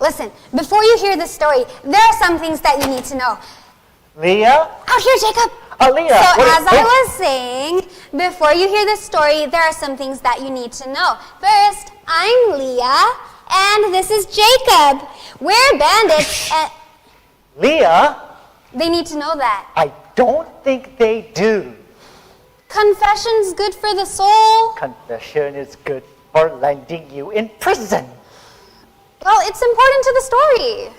Listen, before you hear this story, there are some things that you need to know. Leah? Oh, here, Jacob. Oh, Leah. So as I was saying, before you hear this story, there are some things that you need to know. First, I'm Leah, and this is Jacob. We're bandits, and... Leah? They need to know that. I don't think they do. Confession's good for the soul. Confession is good for landing you in prison. Well, it's important to the story.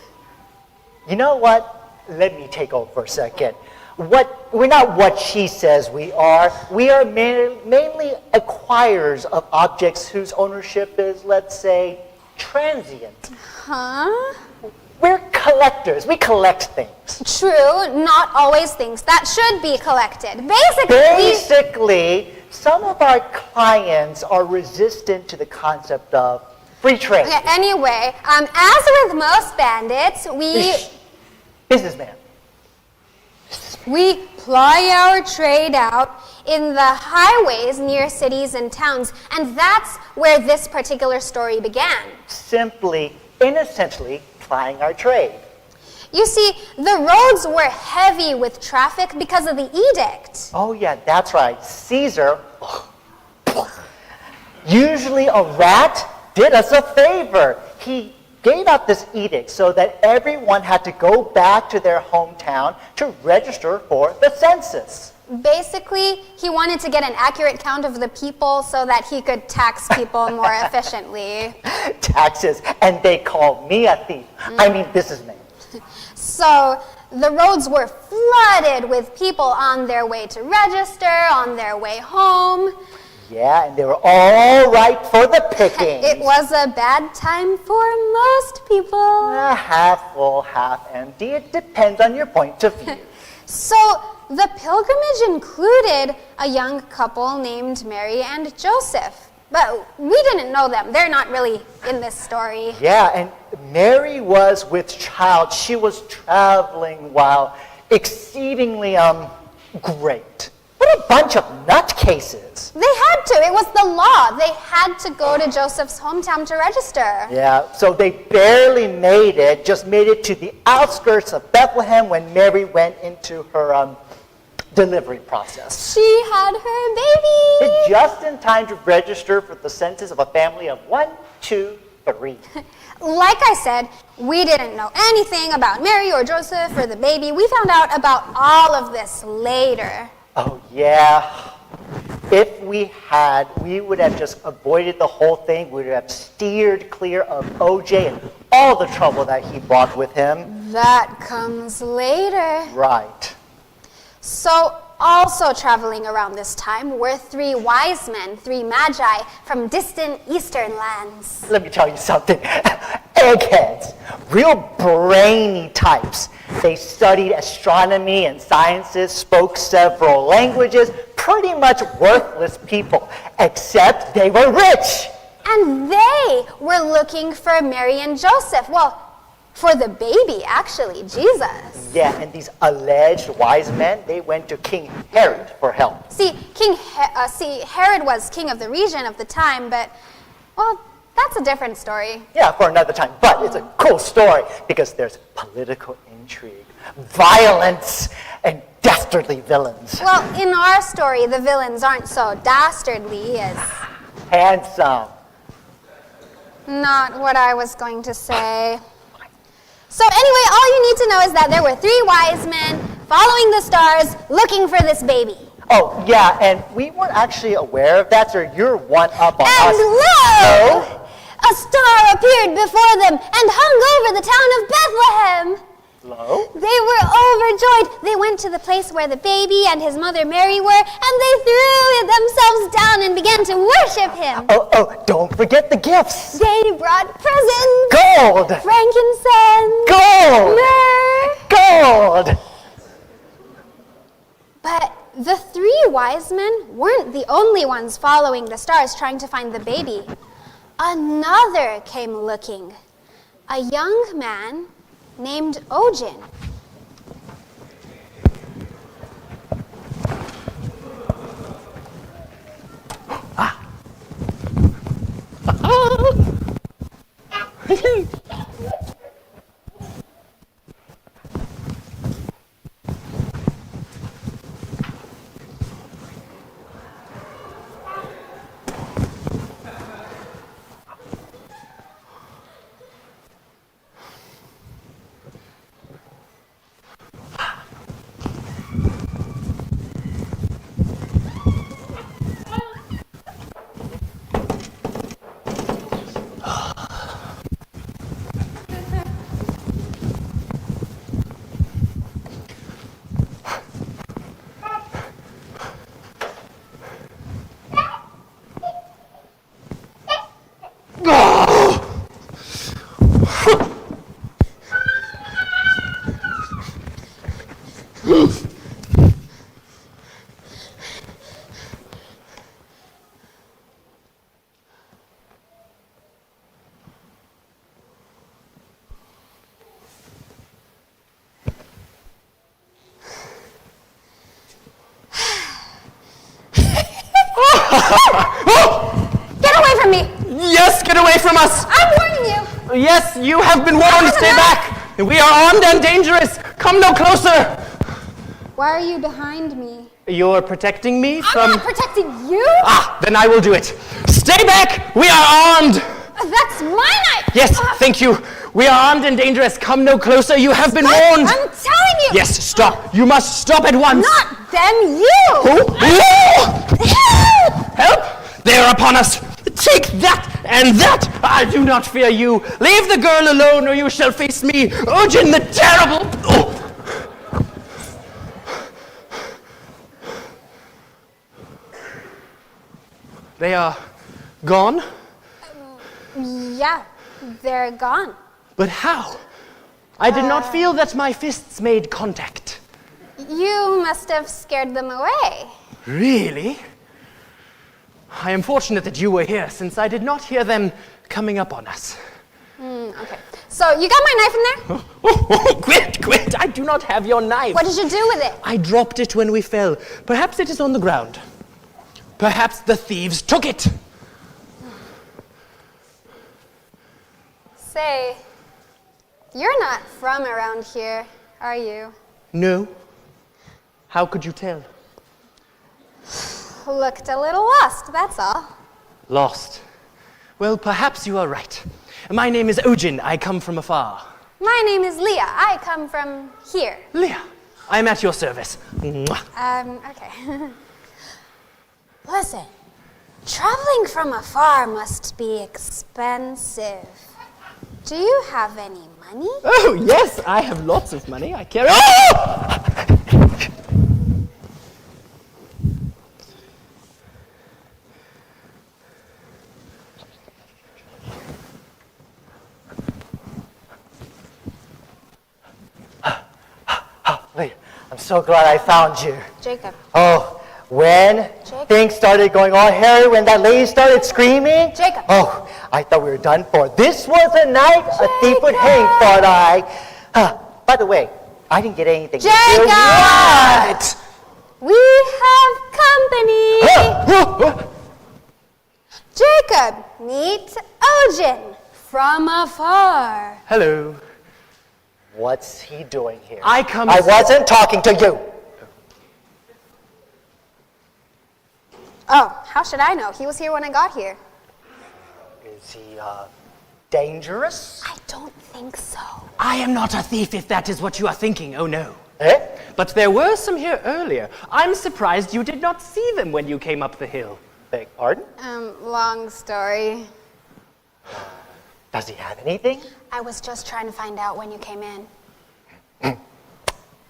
You know what? Let me take over for a second. We're not what she says we are. We are mainly acquirers of objects whose ownership is, let's say, transient. Huh? We're collectors. We collect things. True, not always things that should be collected. Basically, some of our clients are resistant to the concept of free trade. Okay, anyway, as with most bandits, Businessman. We ply our trade out in the highways near cities and towns, and that's where this particular story began. Simply, innocently plying our trade. You see, the roads were heavy with traffic because of the edict. Oh yeah, that's right. Caesar, usually a rat, did us a favor. He gave out this edict so that everyone had to go back to their hometown to register for the census. Basically, he wanted to get an accurate count of the people so that he could tax people more efficiently. Taxes, and they call me a thief. I mean businessman. So the roads were flooded with people on their way to register, on their way home. Yeah, and they were all ripe for the picking. It was a bad time for most people. Half full, half empty. It depends on your point of view. So the pilgrimage included a young couple named Mary and Joseph. But we didn't know them. They're not really in this story. Yeah, and Mary was with child. She was traveling while exceedingly great. What a bunch of nutcases. They had to. It was the law. They had to go to Joseph's hometown to register. Yeah, so they barely made it, just made it to the outskirts of Bethlehem when Mary went into her delivery process. She had her baby. Just in time to register for the census of a family of 1, 2, 3. Like I said, we didn't know anything about Mary or Joseph or the baby. We found out about all of this later. Oh, yeah. If we had, we would have just avoided the whole thing. We would have steered clear of OJ and all the trouble that he brought with him. That comes later. Right. So, also traveling around this time were 3 wise men, 3 magi from distant eastern lands. Let me tell you something. Eggheads, real brainy types. They studied astronomy and sciences, spoke several languages, pretty much worthless people, except they were rich. And they were looking for Mary and Joseph. Well, for the baby, actually, Jesus. Yeah, and these alleged wise men, they went to King Herod for help. See, Herod was king of the region of the time, but, well, that's a different story. Yeah, for another time. But it's a cool story because there's political intrigue, violence, and dastardly villains. Well, in our story, the villains aren't so dastardly as... Handsome. Not what I was going to say. So anyway, all you need to know is that there were 3 wise men following the stars looking for this baby. Oh, yeah, and we weren't actually aware of that, so you're one up on us. And lo! A star appeared before them and hung over the town of Bethlehem. Lo? They were overjoyed. They went to the place where the baby and his mother Mary were, and they threw themselves down and began to worship him. Oh, don't forget the gifts. They brought presents. Gold. Frankincense. Gold. Myrrh. Gold. But the 3 wise men weren't the only ones following the stars trying to find the baby. Another came looking, a young man named Ogion. yes, you have been warned. Stay back. We are armed and dangerous. Come no closer. Why are you behind me? You're protecting me from... I'm not protecting you! Ah, then I will do it. Stay back. We are armed. That's my knife! Yes, thank you. We are armed and dangerous. Come no closer. You have been warned. I'm telling you! Yes, stop. You must stop at once. Not them, you! Who? Help! They are upon us. Take that and that. I do not fear you. Leave the girl alone or you shall face me, Ogion the Terrible. Oh. They are gone? Yeah, they're gone. But how? I did not feel that my fists made contact. You must have scared them away. Really? I am fortunate that you were here, since I did not hear them coming up on us. Okay. So, you got my knife in there? Quit! I do not have your knife. What did you do with it? I dropped it when we fell. Perhaps it is on the ground. Perhaps the thieves took it. Say, you're not from around here, are you? No. How could you tell? Looked a little lost, that's all. Lost. Well, perhaps you are right. My name is Ogion. I come from afar. My name is Leah. I come from here. Leah, I am at your service. Mwah. Okay. Listen, traveling from afar must be expensive. Do you have any money? Oh, yes, I have lots of money. I carry... Oh! Leah, I'm so glad I found you. Jacob. Oh, when Jacob. things started going all hairy, when that lady started screaming. Jacob. Oh, I thought we were done for. This was a night a thief would hang, thought I. By the way, I didn't get anything. Jacob! What? We have company! Jacob, meet Ogion from afar. Hello. What's he doing here? I come... I wasn't talking to you. Oh, how should I know? He was here when I got here. Is he, dangerous? I don't think so. I am not a thief, if that is what you are thinking. Oh, no. Eh? But there were some here earlier. I'm surprised you did not see them when you came up the hill. Beg pardon? Long story. Does he have anything? I was just trying to find out when you came in.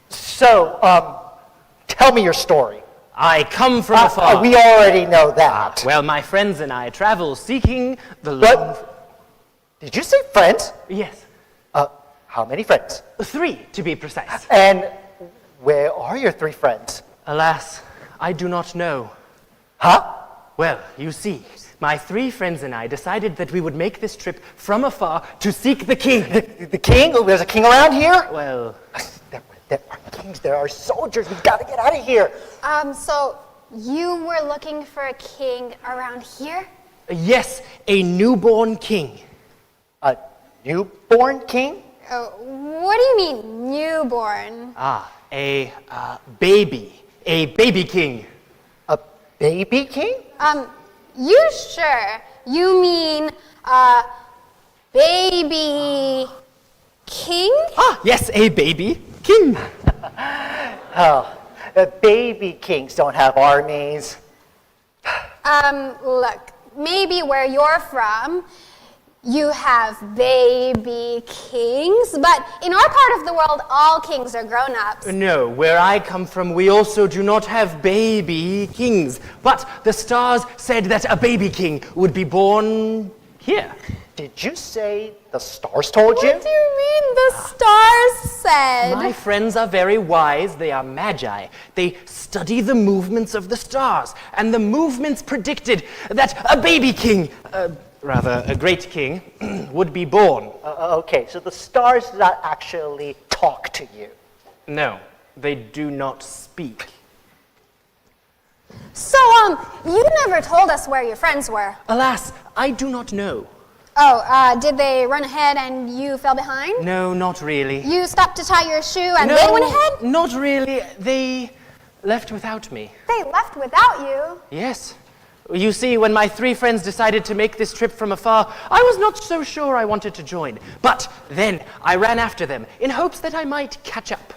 So, tell me your story. I come from afar. We already know that. Well, my friends and I travel seeking the But, love... did you say friends? Yes. How many friends? 3, to be precise. And where are your 3 friends? Alas, I do not know. Huh? Well, you see, my 3 friends and I decided that we would make this trip from afar to seek the king. The king? Oh, there's a king around here? Well, There are kings, there are soldiers. We've got to get out of here. So you were looking for a king around here? yes, a newborn king. A newborn king? What do you mean, newborn? A baby king. A baby king? You sure? You mean, baby king? Yes, a baby king. Baby kings don't have armies. Look, maybe where you're from, you have baby kings, but in our part of the world, all kings are grown-ups. No, where I come from, we also do not have baby kings. But the stars said that a baby king would be born here. Did you say the stars told you? What do you mean the stars said? My friends are very wise. They are magi. They study the movements of the stars. And the movements predicted that a baby king, rather a great king, would be born. Okay, so the stars did not actually talk to you. No, they do not speak. So, you never told us where your friends were. Alas, I do not know. Oh, did they run ahead and you fell behind? No, not really. You stopped to tie your shoe and they went ahead? Not really. They left without me. They left without you? Yes. You see, when my 3 friends decided to make this trip from afar, I was not so sure I wanted to join. But then I ran after them in hopes that I might catch up.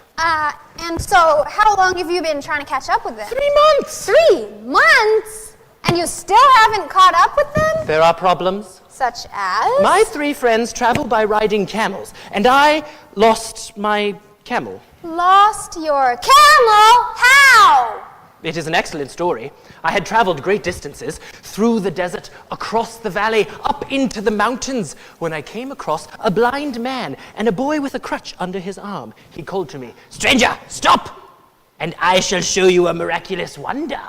And so how long have you been trying to catch up with them? 3 months! 3 months? And you still haven't caught up with them? There are problems. Such as? My 3 friends travel by riding camels, and I lost my camel. Lost your camel? How? It is an excellent story. I had traveled great distances, through the desert, across the valley, up into the mountains, when I came across a blind man and a boy with a crutch under his arm. He called to me, "Stranger, stop, and I shall show you a miraculous wonder,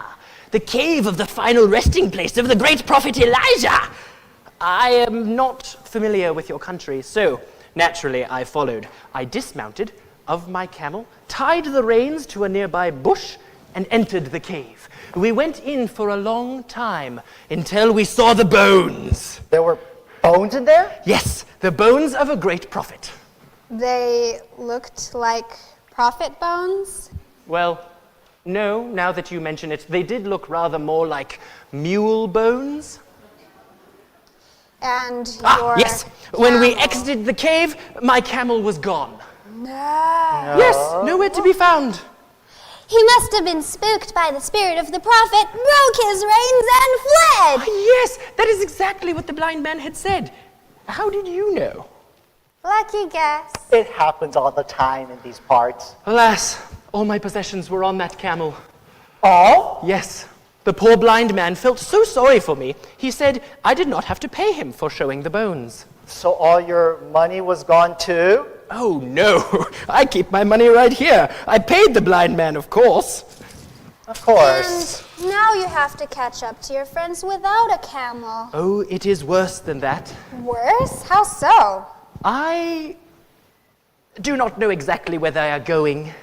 the cave of the final resting place of the great prophet Elijah." I am not familiar with your country, so naturally I followed. I dismounted of my camel, tied the reins to a nearby bush, and entered the cave. We went in for a long time until we saw the bones. There were bones in there? Yes, the bones of a great prophet. They looked like prophet bones? Well, no, now that you mention it, they did look rather more like mule bones. And your Yes, when we camel. exited the cave, my camel was gone. No. Yes, nowhere to be found. He must have been spooked by the spirit of the prophet, broke his reins, and fled. Yes, that is exactly what the blind man had said. How did you know? Lucky guess. It happens all the time in these parts. Alas, all my possessions were on that camel. All? Yes, the poor blind man felt so sorry for me. He said I did not have to pay him for showing the bones. So all your money was gone too? Oh, no. I keep my money right here. I paid the blind man, of course. Of course. And now you have to catch up to your friends without a camel. Oh, it is worse than that. Worse? How so? I do not know exactly where they are going.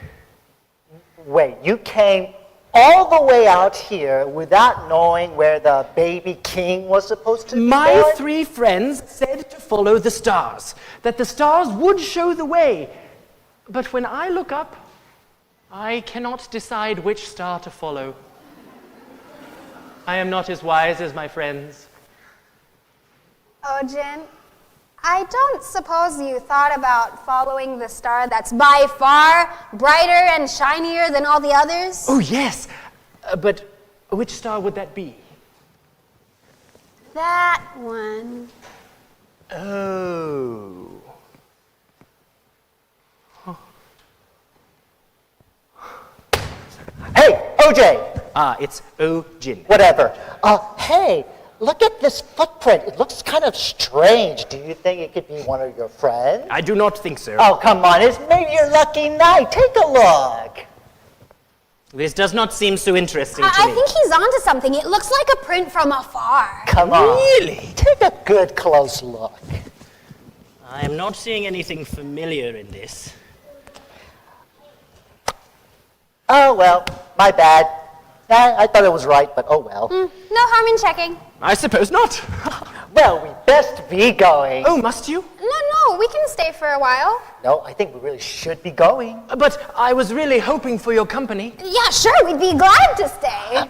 Wait, you came all the way out here without knowing where the baby king was supposed to be My born? 3 friends said to follow the stars, that the stars would show the way. But when I look up, I cannot decide which star to follow. I am not as wise as my friends. Ogion, I don't suppose you thought about following the star that's by far brighter and shinier than all the others? Oh, yes. But which star would that be? That one. Oh. Hey, OJ! It's Ogion. Whatever. Hey, look at this footprint. It looks kind of strange. Do you think it could be one of your friends? I do not think so. Oh, come on. It's maybe your lucky night. Take a look. This does not seem so interesting to I me. think he's onto something. It looks like a print from afar. Come on. Really? Take a good close look. I am not seeing anything familiar in this. Oh, well, my bad. I thought it was right, but oh well. No harm in checking. I suppose not. Well, we best be going. Oh, must you? No, we can stay for a while. No, I think we really should be going. But I was really hoping for your company. Yeah, sure, we'd be glad to stay.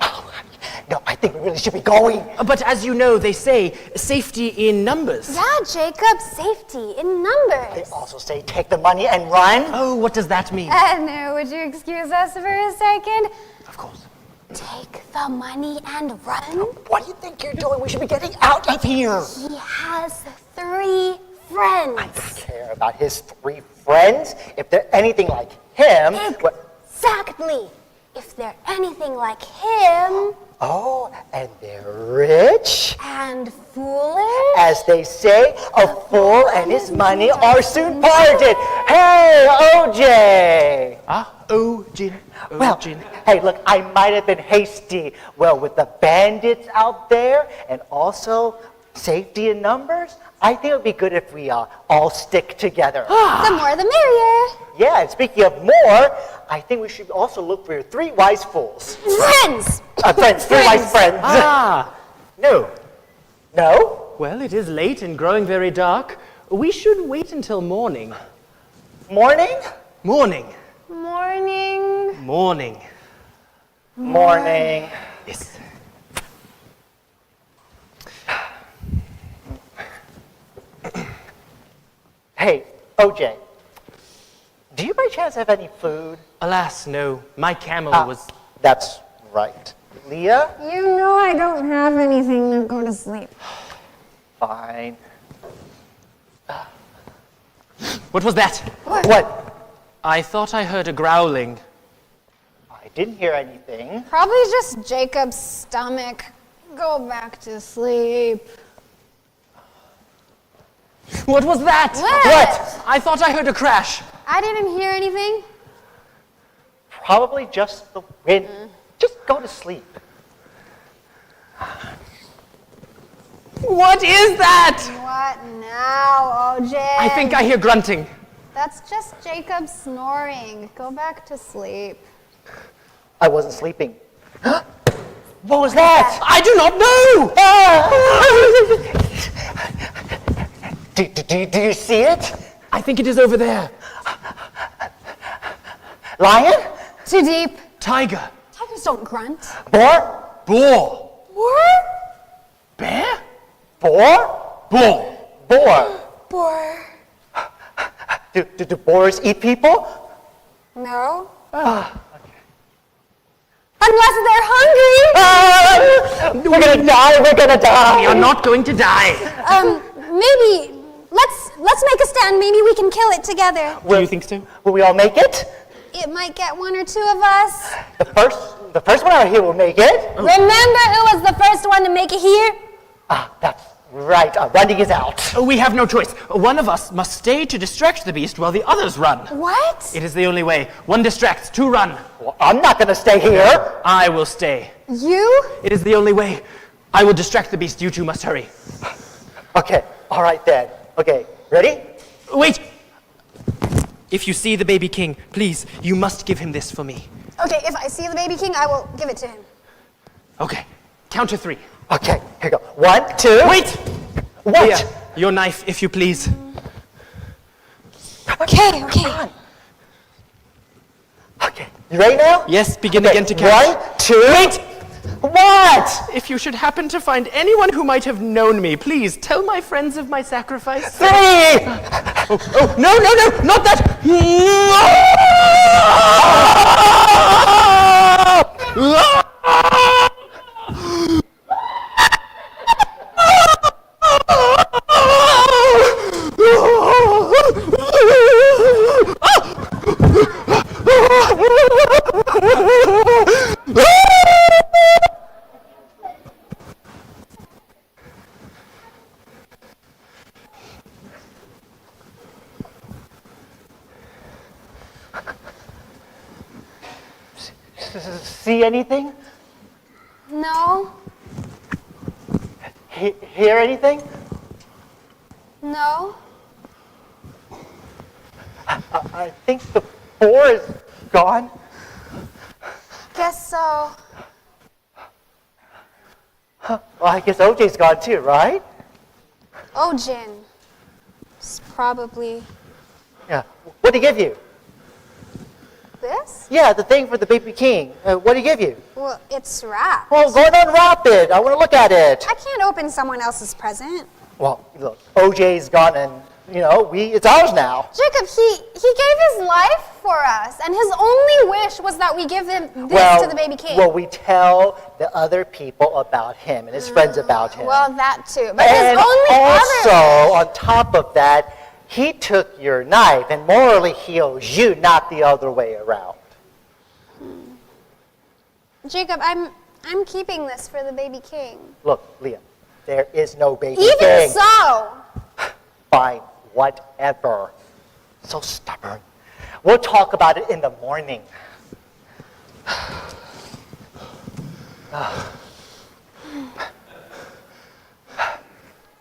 No, I think we really should be going. But as you know, they say safety in numbers. Yeah, Jacob, safety in numbers. They also say take the money and run. Oh, what does that mean? No, would you excuse us for a second? Of course. Take the money and run? What do you think you're doing? We should be getting out of here. He has 3 friends. I don't care about his 3 friends. If they're anything like him... Exactly. If they're anything like him... Oh, and they're rich? And foolish? As they say, a fool and his money are soon parted. Hey, OJ! Ogion. Well, hey, look, I might have been hasty. Well, with the bandits out there and also safety in numbers, I think it would be good if we all stick together. The more the merrier. Yeah, and speaking of more, I think we should also look for your 3 wise fools. Friends! Friends, 3 wise friends. No. No? Well, it is late and growing very dark. We should wait until morning. Morning? Morning. Morning. Morning. Morning. Yes. Hey, OJ, do you by chance have any food? Alas, no. My camel was... That's right. Leah? You know I don't have anything to go to sleep. Fine. What was that? What? I thought I heard a growling. I didn't hear anything. Probably just Jacob's stomach. Go back to sleep. What was that? What? I thought I heard a crash. I didn't hear anything. Probably just the wind. Just go to sleep. What is that? What now, OJ? I think I hear grunting. That's just Jacob snoring. Go back to sleep. I wasn't sleeping. What was that? I do not know! Do you see it? I think it is over there. Lion? Too deep. Tiger. Tigers don't grunt. Boar? Boar. Boar? Bear? Boar? Boar. Boar. Boar. Do boars eat people? No. Unless they're hungry. We're gonna die, we're gonna die. We are not going to die. Maybe let's make a stand. Maybe we can kill it together. Do you think so? Will we all make it? It might get one or two of us. The first one out here will make it. Remember who was the first one to make it here? That's right. Running is out. We have no choice. One of us must stay to distract the beast while the others run. What? It is the only way. One distracts, two run. Well, I'm not gonna stay here. I will stay. You? It is the only way. I will distract the beast. You two must hurry. Okay. All right then. Okay. Ready? Wait! If you see the baby king, please, you must give him this for me. Okay, if I see the baby king, I will give it to him. Okay. Count to three. Okay. Here we go. 1, 2. Wait! What? Leah, your knife, if you please. Okay. Come on. Okay. You ready now? Yes, begin Okay, again to count. 1, 2. Wait! What? If you should happen to find anyone who might have known me, please tell my friends of my sacrifice. 3. Oh, no, not that! See anything? No. Hear anything? No. I think the boar is gone. Guess so. Well, I guess OJ's gone too, right? Ogion. It's probably Yeah. What'd he give you? this? Yeah, the thing for the baby king. What'd he give you? Well, it's wrapped. Well, go and unwrap it. I want to look at it. I can't open someone else's present. Well, look, OJ's gone and, it's ours now. Jacob, he gave his life for us, and his only wish was that we give him this to the baby king. Well, we tell the other people about him and his friends about him. Well, that too. But and his only also, other on top of that, he took your knife, and morally he owes you, not the other way around. Jacob, I'm keeping this for the baby king. Look, Leah, there is no baby king. Even so. Fine, whatever. So stubborn. We'll talk about it in the morning.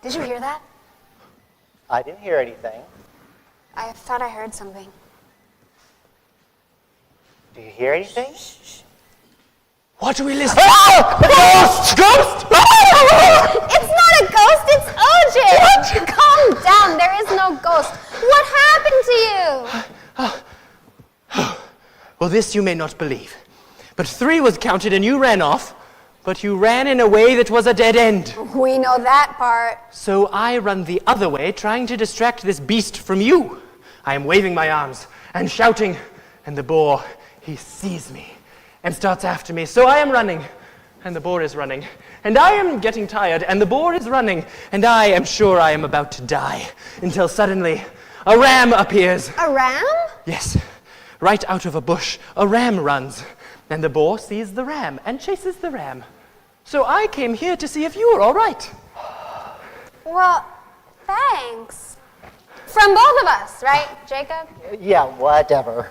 Did you hear that? I didn't hear anything. I thought I heard something. Do you hear anything? What are we listening? Oh! A ghost! Ghost! It's not a ghost, it's it! Calm down, there is no ghost. What happened to you? Well, this you may not believe. But 3 was counted and you ran off, but you ran in a way that was a dead end. We know that part. So I run the other way, trying to distract this beast from you. I am waving my arms and shouting, and the boar, he sees me and starts after me. So I am running, and the boar is running. And I am getting tired, and the boar is running, and I am sure I am about to die, until suddenly a ram appears. A ram? Yes, right out of a bush, a ram runs, and the boar sees the ram and chases the ram. So I came here to see if you were all right. Well, thanks. From both of us, right, Jacob? Yeah, whatever.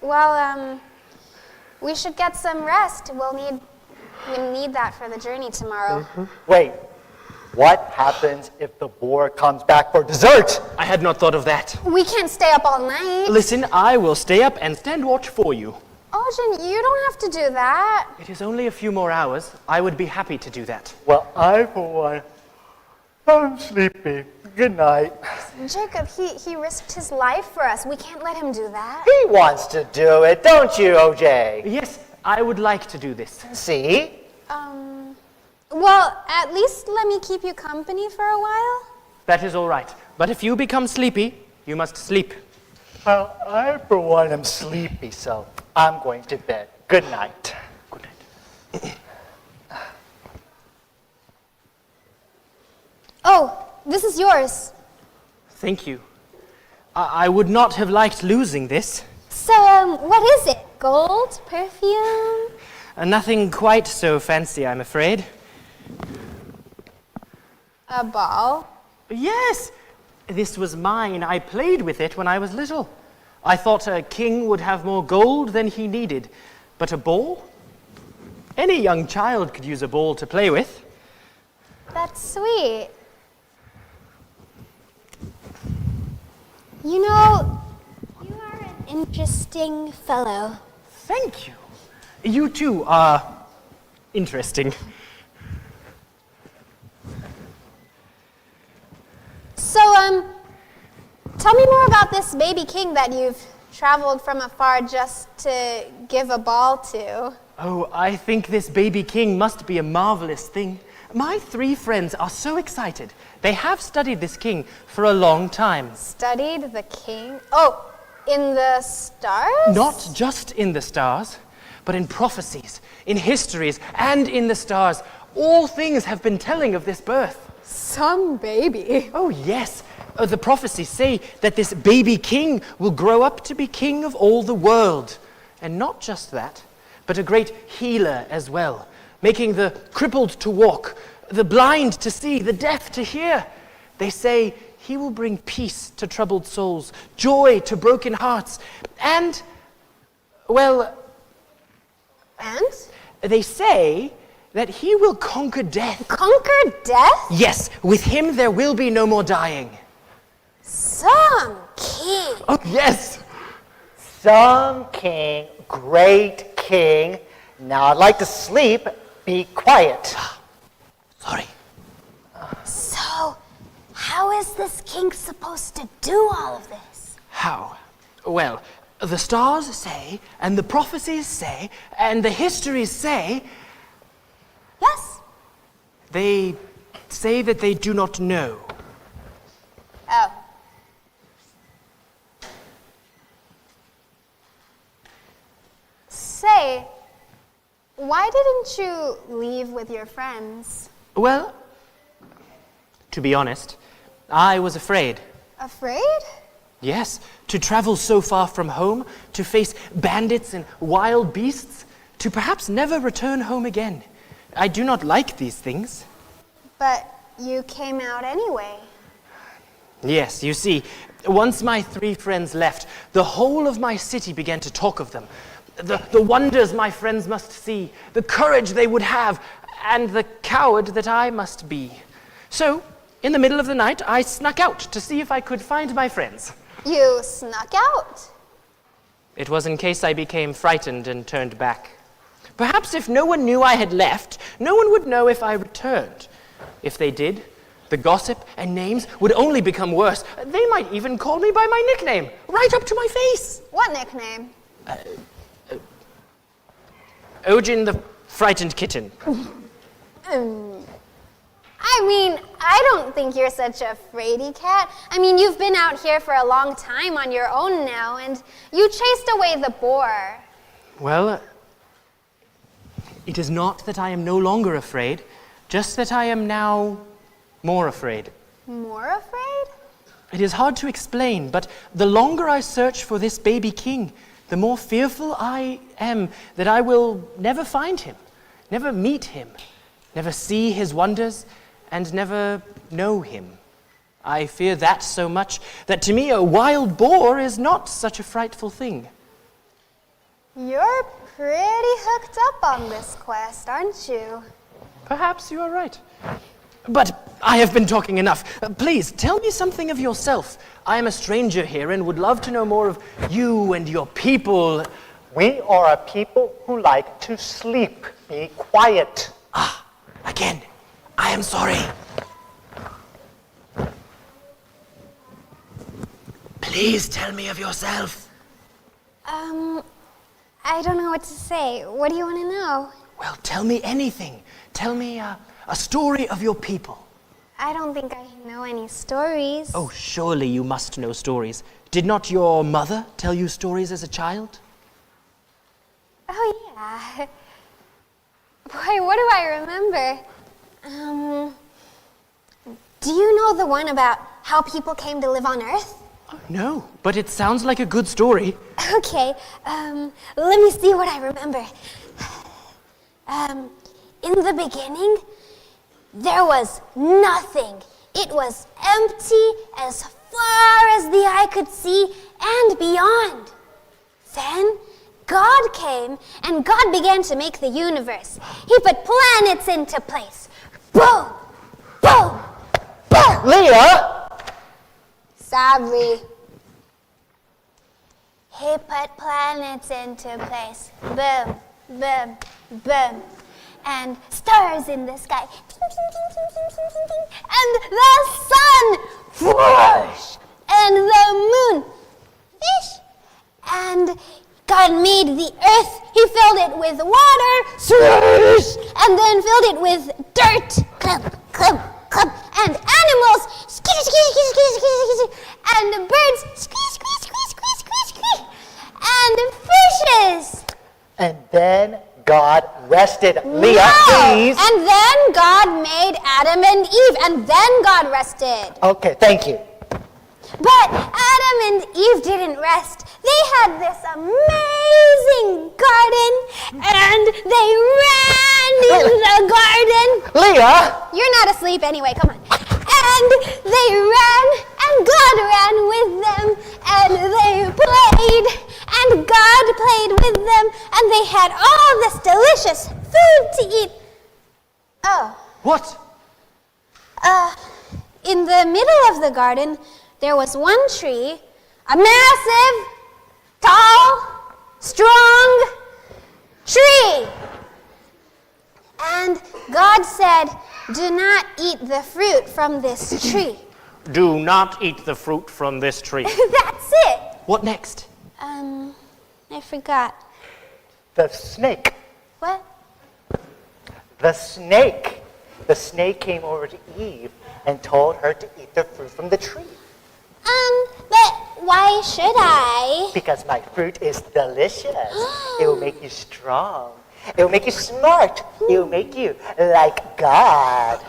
Well, we should get some rest. We need that for the journey tomorrow. Wait, what happens if the boar comes back for dessert? I had not thought of that. We can't stay up all night. Listen, I will stay up and stand watch for you. Ogion, you don't have to do that. It is only a few more hours. I would be happy to do that. Well, I, for one, I'm sleepy. Good night. Jacob, he risked his life for us. We can't let him do that. He wants to do it, don't you, OJ? Yes, I would like to do this. See? Well, at least let me keep you company for a while. That is all right. But if you become sleepy, you must sleep. Well, I, for one, am sleepy, so I'm going to bed. Good night. Good night. Oh, this is yours. Thank you. I would not have liked losing this. So, what is it? Gold? Perfume? Nothing quite so fancy, I'm afraid. A ball? Yes, this was mine. I played with it when I was little. I thought a king would have more gold than he needed. But a ball? Any young child could use a ball to play with. That's sweet. You know, you are an interesting fellow. Thank you. You too are interesting. So, tell me more about this baby king that you've traveled from afar just to give a ball to. Oh, I think this baby king must be a marvelous thing. My 3 friends are so excited. They have studied this king for a long time. Studied the king? Oh, in the stars? Not just in the stars, but in prophecies, in histories, and in the stars. All things have been telling of this birth. Some baby. Oh, yes. The prophecies say that this baby king will grow up to be king of all the world. And not just that, but a great healer as well, making the crippled to walk, the blind to see, the deaf to hear. They say he will bring peace to troubled souls, joy to broken hearts, and, well... And? They say that he will conquer death. Conquer death? Yes, with him there will be no more dying. Some king. Oh, yes. Some king, great king. Now I'd like to sleep. Be quiet. Sorry. So, how is this king supposed to do all of this? How? Well, the stars say, and the prophecies say, and the histories say... Yes? They say that they do not know. Oh. Say, why didn't you leave with your friends? Well, to be honest, I was afraid. Afraid? Yes, to travel so far from home, to face bandits and wild beasts, to perhaps never return home again. I do not like these things. But you came out anyway. Yes, you see, once my 3 friends left, the whole of my city began to talk of them. The wonders my friends must see, the courage they would have, and the coward that I must be. So, in the middle of the night, I snuck out to see if I could find my friends. You snuck out? It was in case I became frightened and turned back. Perhaps if no one knew I had left, no one would know if I returned. If they did, the The gossip and names would only become worse. They might even call me by my nickname, right up to my face. What nickname? Ogion the frightened kitten. I mean, I don't think you're such a fraidy cat. I mean, you've been out here for a long time on your own now, and you chased away the boar. Well, it is not that I am no longer afraid, just that I am now more afraid. More afraid? It is hard to explain, but the longer I search for this baby king, the more fearful I am that I will never find him, never meet him, never see his wonders, and never know him. I fear that so much that to me a wild boar is not such a frightful thing. You're pretty hooked up on this quest, aren't you? Perhaps you are right. But I have been talking enough. Please, tell me something of yourself. I am a stranger here and would love to know more of you and your people. We are a people who like to sleep. Be quiet. Again, I am sorry. Please tell me of yourself. I don't know what to say. What do you want to know? Well, tell me anything. Tell me a story of your people. I don't think I know any stories. Oh, surely you must know stories. Did not your mother tell you stories as a child? Oh, yeah. Boy, what do I remember? Do you know the one about how people came to live on Earth? No, but it sounds like a good story. Okay, let me see what I remember. In the beginning, there was nothing. It was empty as far as the eye could see and beyond. Then God came and God began to make the universe. He put planets into place. Boom! Boom! Boom! Leah! Sorry. He put planets into place. Boom, boom, boom. And stars in the sky. Ding, ding, ding, ding, ding, ding, ding, ding. And the sun. Whoosh. And the moon. Fish. And God made the earth. He filled it with water. Swoosh. And then filled it with dirt. Clump, clump, clump. And animals. Skitty, skitty, skitty, skitty, skitty, skitty. And birds. Squeeze, squeeze, squeeze, squeeze, squeeze, squeeze. And fishes. And then God rested. Leah, please. And then God made Adam and Eve, and then God rested. Okay, thank you. But Adam and Eve didn't rest. They had this amazing garden, and they ran in the garden. Leah! You're not asleep anyway, come on. And they ran, and God ran with them, and they played, and God played with them, and they had all this delicious food to eat. Oh. What? In the middle of the garden, there was one tree, a massive, tall, strong tree. And God said, "Do not eat the fruit from this tree." Do not eat the fruit from this tree. That's it. What next? I forgot. The snake. What? The snake. The snake came over to Eve and told her to eat the fruit from the tree. But why should I? Because my fruit is delicious. It will make you strong. It will make you smart. It will make you like God.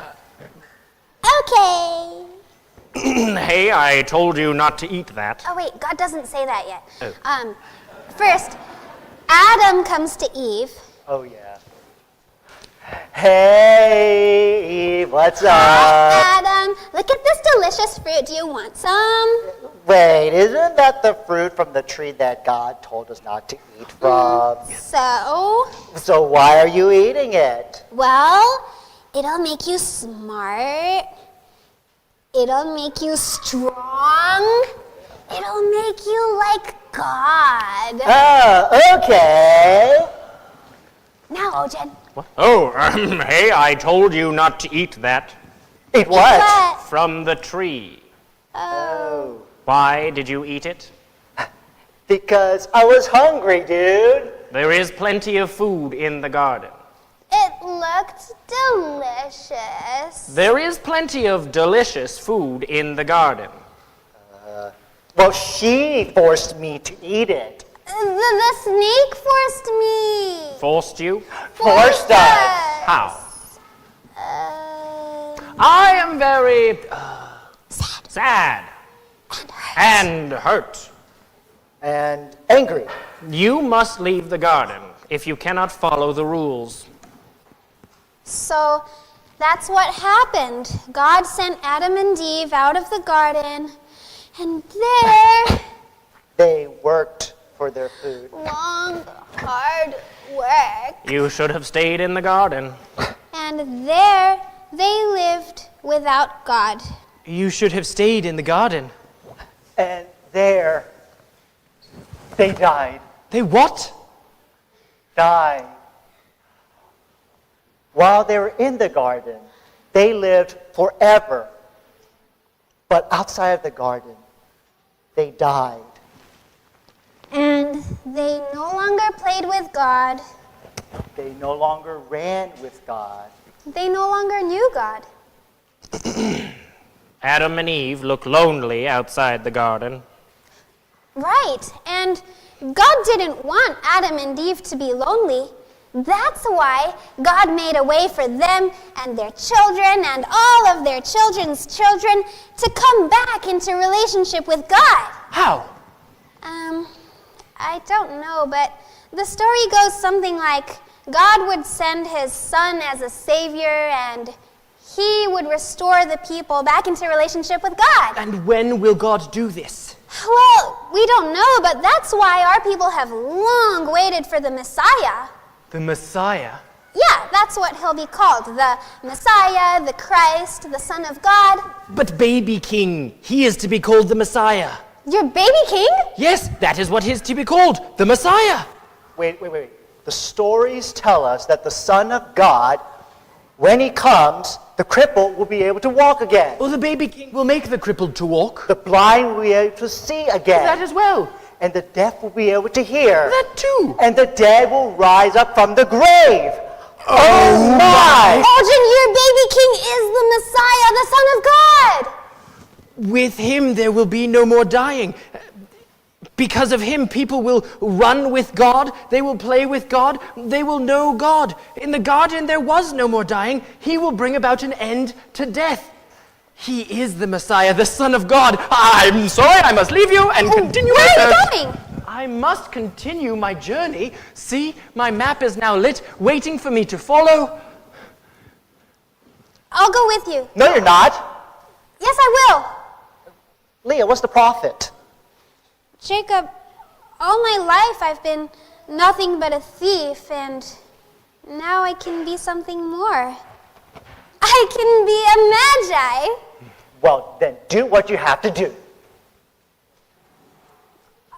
Okay. Hey, I told you not to eat that. Oh wait, God doesn't say that yet. First, Adam comes to Eve. Oh, yeah. Hey, Eve, what's up? Adam, look at this delicious fruit. Do you want some? Wait, isn't that the fruit from the tree that God told us not to eat from? So why are you eating it? Well, it'll make you smart. It'll make you strong. It'll make you like God. Oh, okay. Now, Ogion. What? Oh, hey, I told you not to eat that. Eat what? What? From the tree. Oh. Why did you eat it? Because I was hungry, dude. There is plenty of food in the garden. It looked delicious. There is plenty of delicious food in the garden. Well, she forced me to eat it. The snake forced me. Forced you? Forced us. How? I am very sad and hurt. And angry. You must leave the garden if you cannot follow the rules. So that's what happened. God sent Adam and Eve out of the garden, and there, They worked for their food. long, hard work, You should have stayed in the garden. and there they lived without God. You should have stayed in the garden. And there, they died. They what? Died. While they were in the garden, they lived forever. But outside of the garden, they died. And they no longer played with God. They no longer ran with God. They no longer knew God. Adam and Eve look lonely outside the garden. Right, and God didn't want Adam and Eve to be lonely. That's why God made a way for them and their children and all of their children's children to come back into relationship with God. How? I don't know, but the story goes something like God would send his son as a savior and he would restore the people back into relationship with God. And when will God do this? Well, we don't know, but that's why our people have long waited for the Messiah. The Messiah? Yeah, that's what he'll be called. The Messiah, the Christ, the Son of God. But baby king, he is to be called the Messiah. Your baby king? Yes, that is what he is to be called, the Messiah. Wait. The stories tell us that the Son of God, when he comes, the cripple will be able to walk again. Oh, the baby king will make the crippled to walk. The blind will be able to see again. That as well. And the deaf will be able to hear. That too. And the dead will rise up from the grave. Oh my! Ogion, your baby king is the Messiah, the Son of God. With him there will be no more dying. Because of him, people will run with God, they will play with God, they will know God. In the garden there was no more dying. He will bring about an end to death. He is the Messiah, the Son of God. I'm sorry, I must leave you and continue my Where are search. you going? I must continue my journey. See, my map is now lit, waiting for me to follow. I'll go with you. No, you're not. Yes, I will. Leah, what's the profit? Jacob, all my life I've been nothing but a thief, and now I can be something more. I can be a magi. Well, then do what you have to do.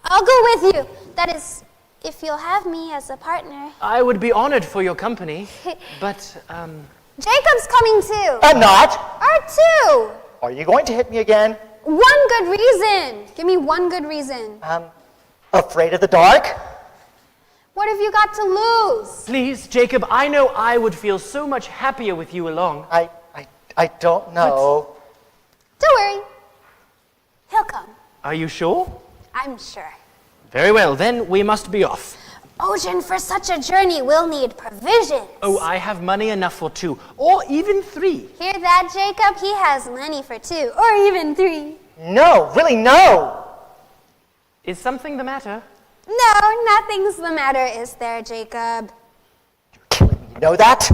I'll go with you. That is, if you'll have me as a partner. I would be honored for your company, but, Jacob's coming too. I'm not. R2. Are you going to hit me again? One good reason. Give me one good reason. Afraid of the dark? What have you got to lose? please, Jacob, I know I would feel so much happier with you along. I don't know. Don't worry. He'll come. Are you sure? I'm sure. Very well, then we must be off. Ogion, for such a journey, we'll need provisions. Oh, I have money enough for 2, or even 3. Hear that, Jacob? He has money for 2, or even 3. No, really no. Is something the matter? No, nothing's the matter, is there, Jacob? You know that?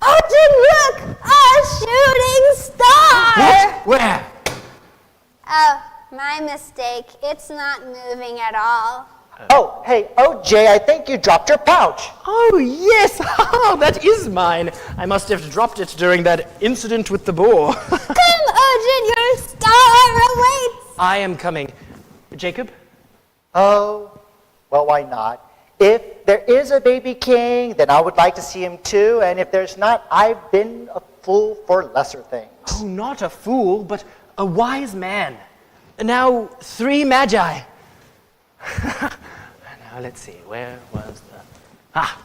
Ogion, look! A shooting star! What? Where? Oh, my mistake. It's not moving at all. Oh, hey, OJ, I think you dropped your pouch. Oh, yes! Oh, that is mine. I must have dropped it during that incident with the boar. Come, Ogion, your star awaits! I am coming. Jacob? Oh, well, why not? If there is a baby king, then I would like to see him too. And if there's not, I've been a fool for lesser things. Oh, not a fool, but a wise man. Now, 3 magi. Now, let's see, where was the... Ah,